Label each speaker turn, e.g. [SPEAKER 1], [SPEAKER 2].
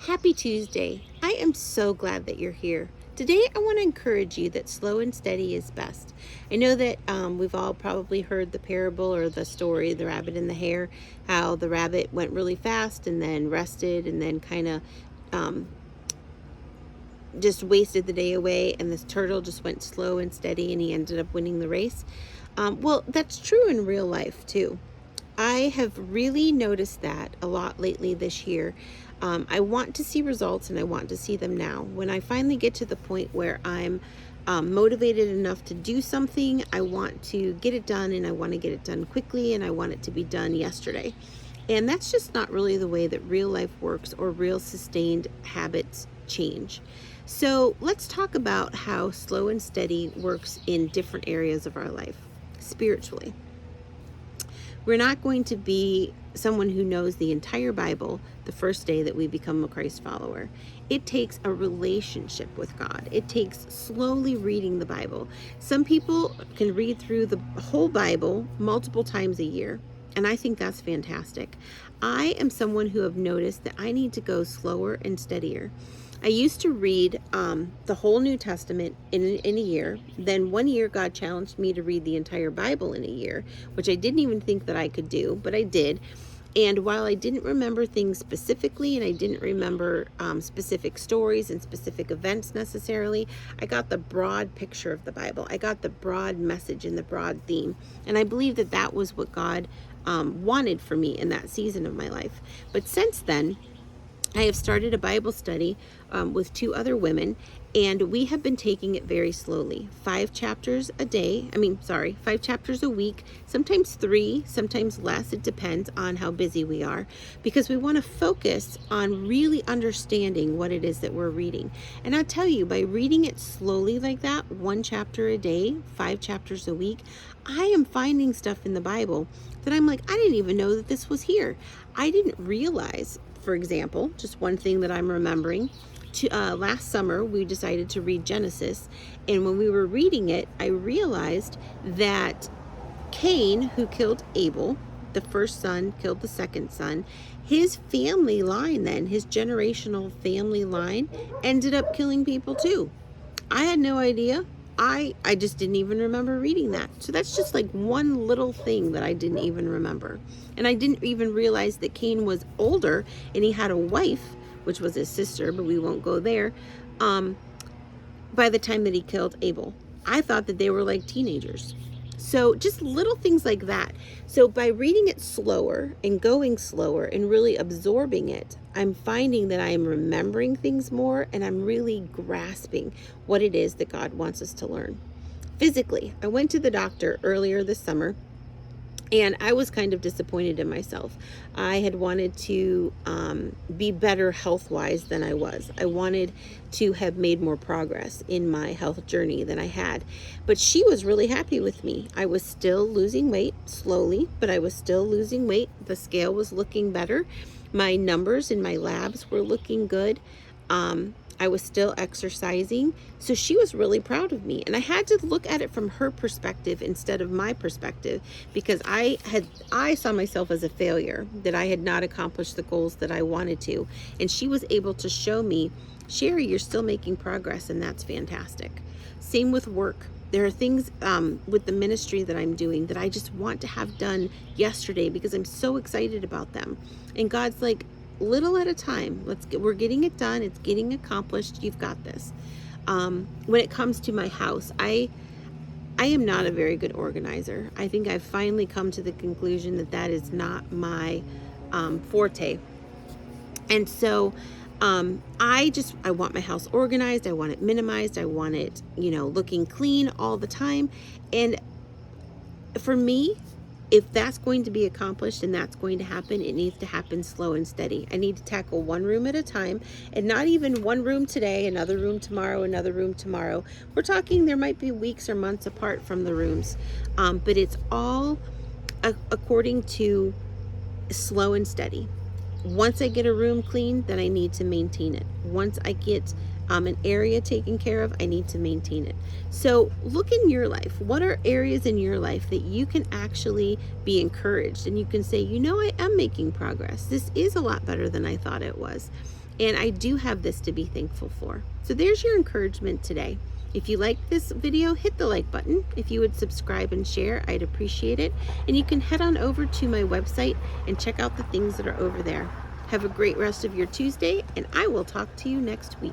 [SPEAKER 1] Happy Tuesday. I am so glad that you're here. Today, I want to encourage you that slow and steady is best. I know that we've all probably heard the parable or the story, the rabbit and the hare, how the rabbit went really fast and then rested and then kind of um, just wasted the day away, and this turtle just went slow and steady and he ended up winning the race. Well, that's true in real life too. I have really noticed that a lot lately this year. I want to see results and I want to see them now. When I finally get to the point where I'm motivated enough to do something, I want to get it done, and I want to get it done quickly, and I want it to be done yesterday. And that's just not really the way that real life works or real sustained habits change. So let's talk about how slow and steady works in different areas of our life spiritually. We're not going to be someone who knows the entire Bible the first day that we become a Christ follower. It takes a relationship with God. It takes slowly reading the Bible. Some people can read through the whole Bible multiple times a year, and I think that's fantastic. I am someone who have noticed that I need to go slower and steadier. I used to read the whole New Testament in a year. Then one year, God challenged me to read the entire Bible in a year, which I didn't even think that I could do, but I did. And while I didn't remember things specifically, and I didn't remember specific stories and specific events necessarily, I got the broad picture of the Bible. I got the broad message and the broad theme. And I believe that that was what God wanted for me in that season of my life. But since then, I have started a Bible study with two other women, and we have been taking it very slowly. 5 chapters a week, sometimes 3, sometimes less. It depends on how busy we are, because we want to focus on really understanding what it is that we're reading. And I'll tell you, by reading it slowly like that, 1 chapter a day, 5 chapters a week, I am finding stuff in the Bible that I'm like, I didn't even know that this was here. I didn't realize. For example, just one thing that I'm remembering, last summer we decided to read Genesis, and when we were reading it, I realized that Cain, who killed Abel, the first son, killed the second son, his family line then, his generational family line, ended up killing people too. I had no idea. I just didn't even remember reading that. So that's just like one little thing that I didn't even remember. And I didn't even realize that Cain was older and he had a wife, which was his sister, but we won't go there, by the time that he killed Abel. I thought that they were like teenagers. So just little things like that. So by reading it slower and going slower and really absorbing it, I'm finding that I am remembering things more, and I'm really grasping what it is that God wants us to learn. Physically, I went to the doctor earlier this summer, and I was kind of disappointed in myself. I had wanted to be better health-wise than I was. I wanted to have made more progress in my health journey than I had. But she was really happy with me. I was still losing weight slowly, but I was still losing weight. The scale was looking better. My numbers in my labs were looking good. I was still exercising. So she was really proud of me. And I had to look at it from her perspective instead of my perspective, because I saw myself as a failure, that I had not accomplished the goals that I wanted to. And she was able to show me, Sherry, you're still making progress, and that's fantastic. Same with work. There are things with the ministry that I'm doing that I just want to have done yesterday because I'm so excited about them. And God's like, little at a time. We're getting it done. It's getting accomplished. You've got this. When it comes to my house, I am not a very good organizer. I think I've finally come to the conclusion that that is not my forte. And so I want my house organized. I want it minimized. I want it, looking clean all the time. And for me, if that's going to be accomplished and that's going to happen, it needs to happen slow and steady. I need to tackle one room at a time, and not even one room today, another room tomorrow, another room tomorrow. We're talking there might be weeks or months apart from the rooms, but it's all according to slow and steady. Once I get a room clean, then I need to maintain it. Once I get an area taken care of, I need to maintain it. So look in your life. What are areas in your life that you can actually be encouraged, and you can say, I am making progress. This is a lot better than I thought it was. And I do have this to be thankful for. So there's your encouragement today. If you like this video, hit the like button. If you would subscribe and share, I'd appreciate it. And you can head on over to my website and check out the things that are over there. Have a great rest of your Tuesday, and I will talk to you next week.